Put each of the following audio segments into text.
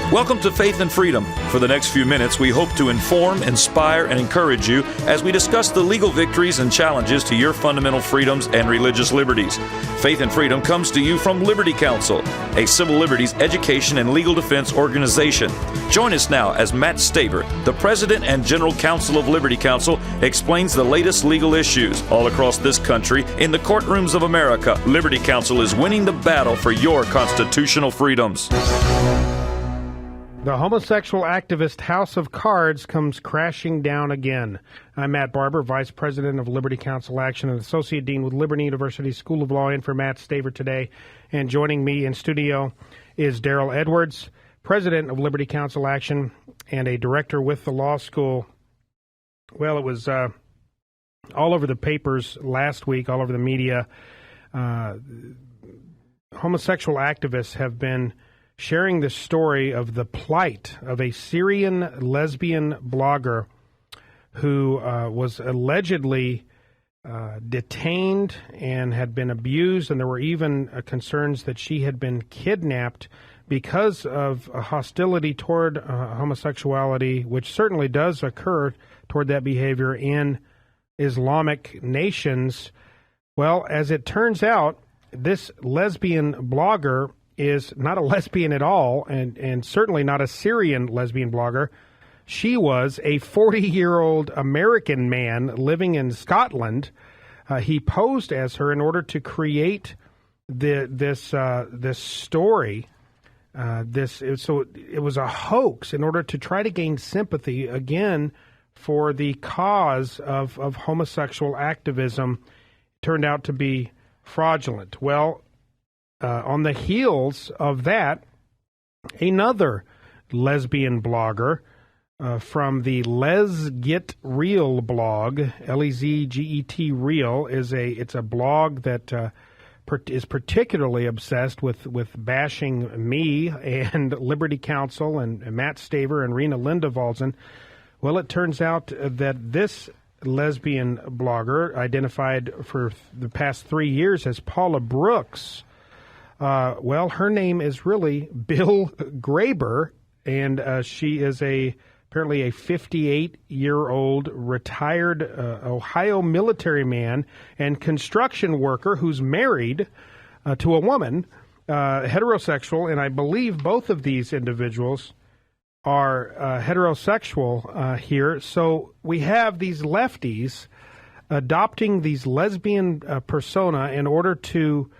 Welcome to Faith and Freedom. For the next few minutes, we hope to inform, inspire, and encourage you as we discuss the legal victories and challenges to your fundamental freedoms and religious liberties. Faith and Freedom comes to you from Liberty Counsel, a civil liberties education and legal defense organization. Join us now as Matt Staver, the President and General Counsel of Liberty Counsel, explains the latest legal issues all across this country in the courtrooms of America. Liberty Counsel is winning the battle for your constitutional freedoms. The homosexual activist house of cards comes crashing down again. I'm Matt Barber, Vice President of Liberty Counsel Action and Associate Dean with Liberty University School of Law, in for Matt Staver today. And joining me in studio is Deryl Edwards, President of Liberty Counsel Action and a Director with the law school. Well, it was all over the papers last week, all over the media. Homosexual activists have been sharing the story of the plight of a Syrian lesbian blogger who was allegedly detained and had been abused, and there were even concerns that she had been kidnapped because of hostility toward homosexuality, which certainly does occur toward that behavior in Islamic nations. Well, as it turns out, this lesbian blogger is not a lesbian at all, and certainly not a Syrian lesbian blogger. She was a 40-year-old American man living in Scotland. He posed as her in order to create this story. So it was a hoax in order to try to gain sympathy again for the cause of homosexual activism. It turned out to be fraudulent. Well, on the heels of that, another lesbian blogger from the Les Get Real blog, Lezget Real, it's a blog that is particularly obsessed with bashing me and Liberty Counsel and Matt Staver and Rena Lindevalzen. Well, it turns out that this lesbian blogger, identified for the past 3 years as Paula Brooks, well, her name is really Bill Graber, and she is apparently a 58-year-old retired Ohio military man and construction worker who's married to a woman, heterosexual, and I believe both of these individuals are heterosexual here. So we have these lefties adopting these lesbian persona in order to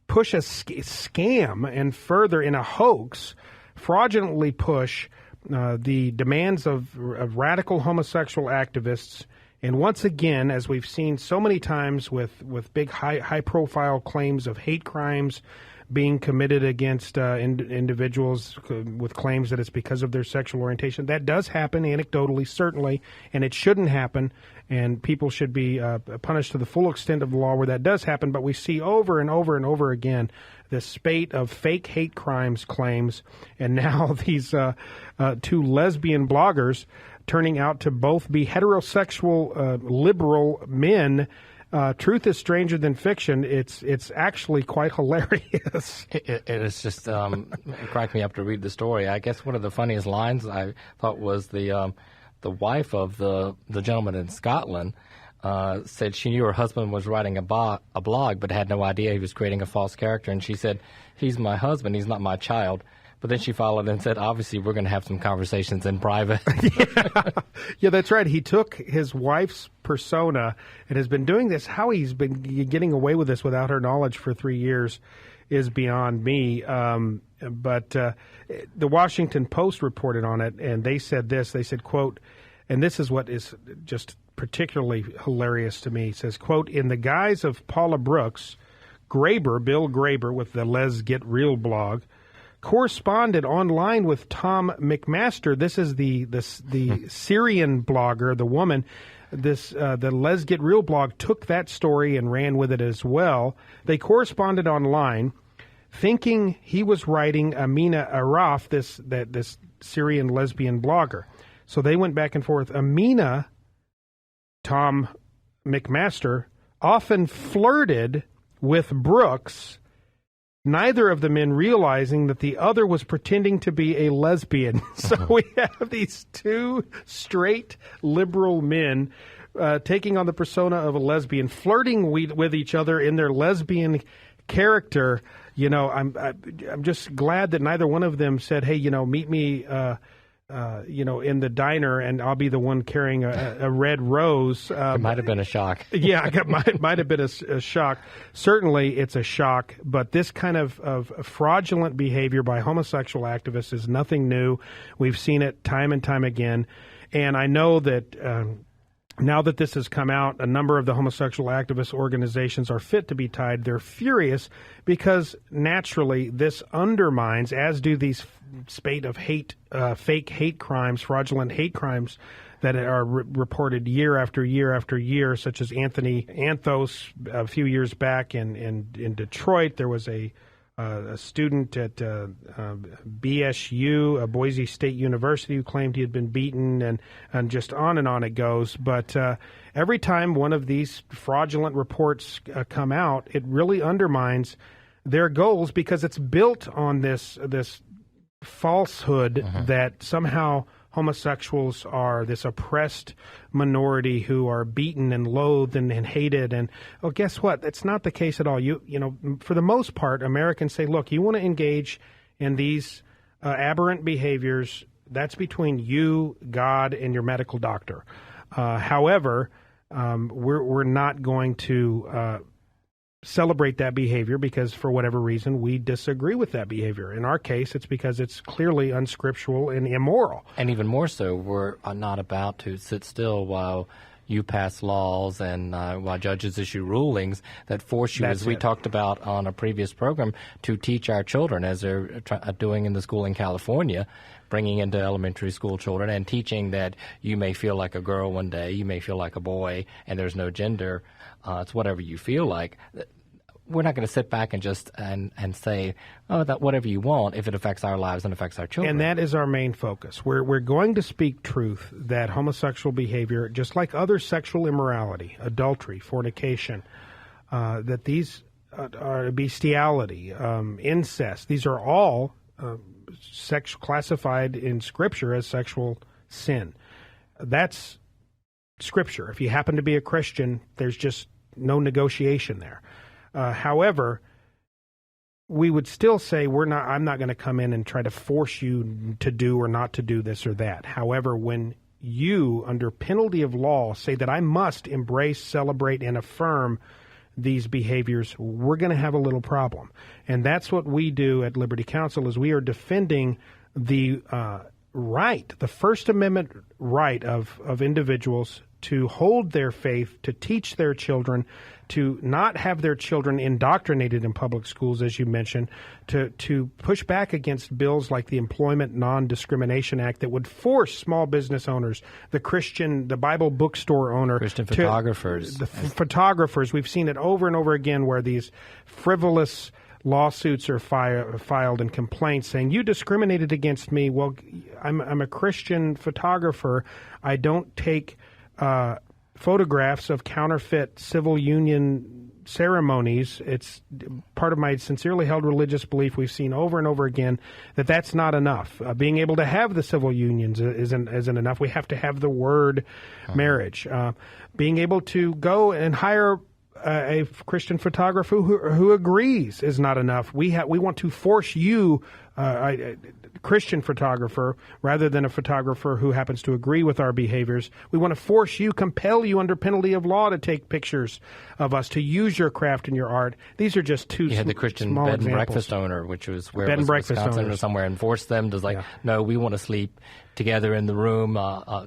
push a scam and further in a hoax, fraudulently push the demands of radical homosexual activists. And once again, as we've seen so many times with big high-profile claims of hate crimes being committed against individuals with claims that it's because of their sexual orientation. That does happen anecdotally, certainly, and it shouldn't happen, and people should be punished to the full extent of the law where that does happen. But we see over and over and over again this spate of fake hate crimes claims, and now these two lesbian bloggers turning out to both be heterosexual liberal men. Truth is stranger than fiction. It's actually quite hilarious. It is just it cracked me up to read the story. I guess one of the funniest lines I thought was the wife of the gentleman in Scotland said she knew her husband was writing a blog, but had no idea he was creating a false character. And she said, "He's my husband. He's not my child." But then she followed and said, obviously, we're going to have some conversations in private. Yeah, that's right. He took his wife's persona and has been doing this. How he's been getting away with this without her knowledge for 3 years is beyond me. But the Washington Post reported on it, and they said this. They said, quote, and this is what is just particularly hilarious to me. It says, quote, in the guise of Paula Brooks, Bill Graber with the Les Get Real blog, corresponded online with Tom McMaster. This is the Syrian blogger, the woman. The Les Get Real blog took that story and ran with it as well. They corresponded online, thinking he was writing Amina Araf, this Syrian lesbian blogger. So they went back and forth. Amina, Tom McMaster, often flirted with Brooks neither of the men realizing that the other was pretending to be a lesbian. So we have these two straight liberal men taking on the persona of a lesbian, flirting with each other in their lesbian character. You know, I'm just glad that neither one of them said, "Hey, you know, meet me, in the diner, and I'll be the one carrying a red rose." It might have been a shock. Yeah, it might have been a shock. Certainly, it's a shock. But this kind of fraudulent behavior by homosexual activists is nothing new. We've seen it time and time again, and I know that. Now that this has come out, a number of the homosexual activist organizations are fit to be tied. They're furious because naturally this undermines, as do these spate of fake hate crimes, fraudulent hate crimes that are reported year after year after year, such as Anthony Anthos a few years back in Detroit. There was a student at BSU, Boise State University, who claimed he had been beaten, and just on it goes. But every time one of these fraudulent reports come out, it really undermines their goals because it's built on this falsehood that somehow homosexuals are this oppressed minority who are beaten and loathed and hated. And well, guess what? That's not the case at all. You know, for the most part, Americans say, look, you want to engage in these aberrant behaviors, that's between you, God, and your medical doctor. However, we're not going to celebrate that behavior because for whatever reason we disagree with that behavior. In our case, it's because it's clearly unscriptural and immoral. And even more so, we're not about to sit still while you pass laws and while judges issue rulings that force you, as we talked about on a previous program, to teach our children, as they're doing in the school in California, bringing into elementary school children and teaching that you may feel like a girl one day, you may feel like a boy, and there's no gender. It's whatever you feel like. We're not going to sit back and just and say, oh, that whatever you want, if it affects our lives and affects our children. And that is our main focus. We're going to speak truth that homosexual behavior, just like other sexual immorality, adultery, fornication, that these are bestiality, incest. These are all classified in Scripture as sexual sin. That's Scripture. If you happen to be a Christian, there's just no negotiation there. However, we would still say I'm not going to come in and try to force you to do or not to do this or that. However, when you, under penalty of law, say that I must embrace, celebrate, and affirm these behaviors, we're going to have a little problem. And that's what we do at Liberty Counsel, is we are defending the right, the First Amendment right of individuals to hold their faith, to teach their children, to not have their children indoctrinated in public schools, as you mentioned, to push back against bills like the Employment Non-Discrimination Act that would force small business owners, the Bible bookstore owner, Christian photographers. Photographers. We've seen it over and over again where these frivolous lawsuits are filed and complaints saying, you discriminated against me. Well, I'm a Christian photographer. I don't take photographs of counterfeit civil union ceremonies. It's part of my sincerely held religious belief. We've seen over and over again that that's not enough. Being able to have the civil unions isn't enough. We have to have the word marriage. Being able to go and hire a Christian photographer who agrees is not enough. We want to force you, a Christian photographer, rather than a photographer who happens to agree with our behaviors. We want to force you, compel you under penalty of law to take pictures of us, to use your craft and your art. These are just two. You had the Christian small bed and examples. breakfast owner, which was where bed it was, and breakfast Wisconsin owners. or somewhere, and force them to no, we want to sleep together in the room,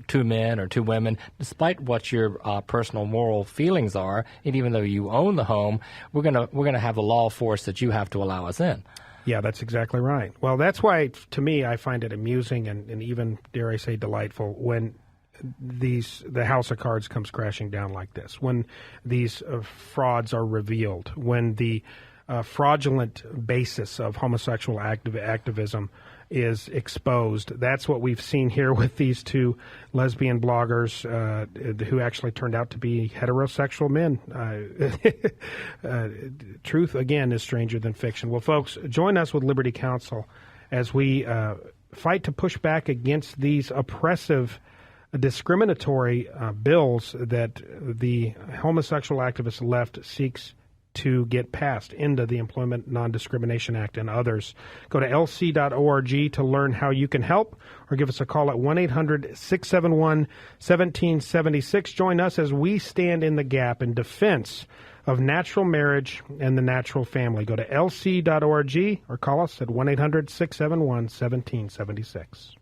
two men or two women, despite what your personal moral feelings are, and even though you own the home, we're gonna have a law force that you have to allow us in. Yeah, that's exactly right. Well, that's why, to me, I find it amusing and even, dare I say, delightful when the house of cards comes crashing down like this, when these frauds are revealed, when the fraudulent basis of homosexual activism is exposed. That's what we've seen here with these two lesbian bloggers who actually turned out to be heterosexual men. Truth, again, is stranger than fiction. Well, folks, join us with Liberty Counsel as we fight to push back against these oppressive, discriminatory bills that the homosexual activist left seeks to get passed into the Employment Non-Discrimination Act and others. Go to lc.org to learn how you can help, or give us a call at 1-800-671-1776. Join us as we stand in the gap in defense of natural marriage and the natural family. Go to lc.org or call us at 1-800-671-1776.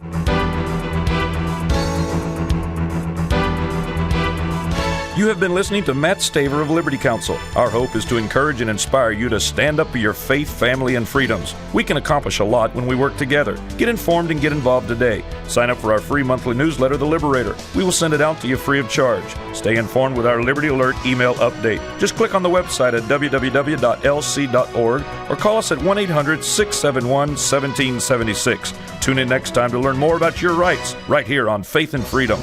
You have been listening to Matt Staver of Liberty Counsel. Our hope is to encourage and inspire you to stand up for your faith, family, and freedoms. We can accomplish a lot when we work together. Get informed and get involved today. Sign up for our free monthly newsletter, The Liberator. We will send it out to you free of charge. Stay informed with our Liberty Alert email update. Just click on the website at www.lc.org or call us at 1-800-671-1776. Tune in next time to learn more about your rights right here on Faith and Freedom.